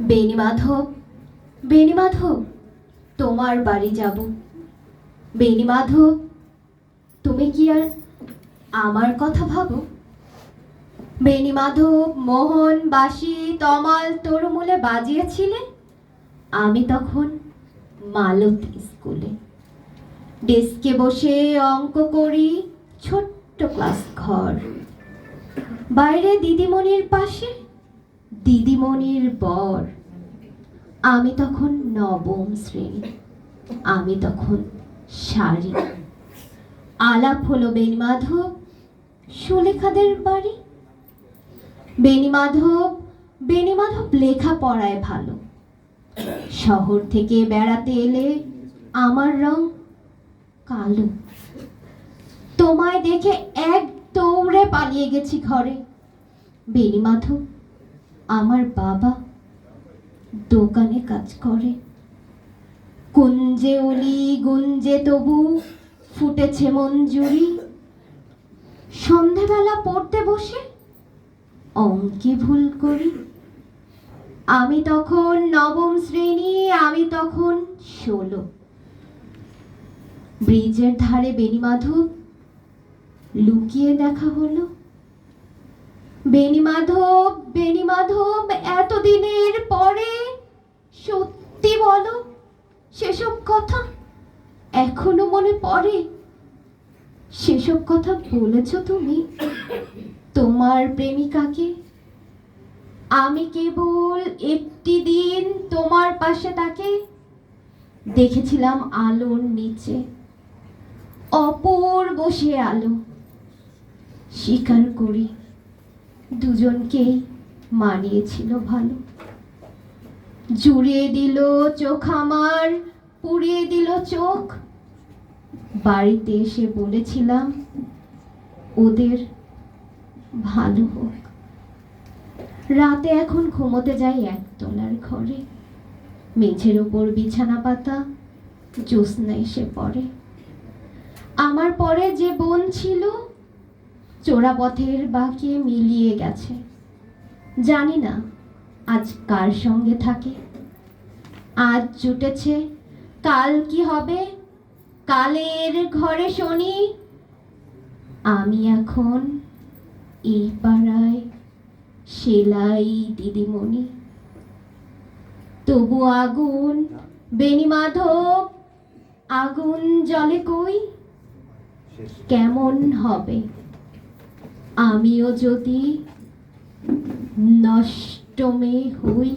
বেণীমাধব, বেণীমাধব, তোমার বাড়ি যাব। বেণীমাধব, তুমি কি আর আমার কথা ভাবো? বেণীমাধব মোহন বাঁশি তমাল তরুমূলে বাজিয়েছিলে, আমি তখন মালতী স্কুলে ডেস্কে বসে অঙ্ক করি, ছোট্ট ক্লাস ঘর। বাইরে দিদিমণির পাশে দিদিমণির বর। আমি তখন নবম শ্রেণী, আমি তখন শাড়ি। আলাপ হলো বেণীমাধব সুলেখাদের বাড়ি। বেণীমাধব, বেণীমাধব লেখাপড়ায় ভালো। শহর থেকে বেড়াতে এলে আমার রং কালো। তোমায় দেখে এক দৌড়ে পালিয়ে গেছি ঘরে। বেণীমাধব, আমার বাবা দোকানে কাজ করে। কুঞ্জে অলি গুঞ্জে তবু ফুটেছে মঞ্জুরি। সন্ধেবেলা পড়তে বসে অঙ্কে ভুল করি। আমি তখন নবম শ্রেণী, আমি তখন 16। ব্রিজের ধারে বেণীমাধব লুকিয়ে দেখা হলো। বেণীমাধব, বেণীমাধব, এতদিনের পরে সত্যি বলো, সেসব কথা এখনো মনে পড়ে? সেসব কথা বলেছ তুমি তোমার প্রেমিকাকে? আমি কেবল একটি দিন তোমার পাশে তাকে দেখেছিলাম আলোর নিচে, অপর বসে আলো। স্বীকার করি দুজনকেই মানিয়েছিল ভালো। জুড়িয়ে দিল চোখ আমার, পুড়িয়ে দিল চোখ। বাড়িতে এসে বলেছিলাম ওদের ভালো হোক। রাতে এখন ঘুমোতে যাই একতলার ঘরে। মেঝের ওপর বিছানা পাতা, জ্যোৎস্না এসে পড়ে। আমার পরে যে বোন ছিল চোরাপথের বাঁকে মিলিয়ে গেছে। জানি না আজ কার সঙ্গে থাকে। আজ জুটেছে, কাল কি হবে? কালের ঘরে শনি। আমি এখন এই পাড়ায় সেলাই দিদিমণি। তবু আগুন বেণীমাধব, আগুন জ্বলে কই? কেমন হবে আমিও যদি নষ্ট মেয়ে হই?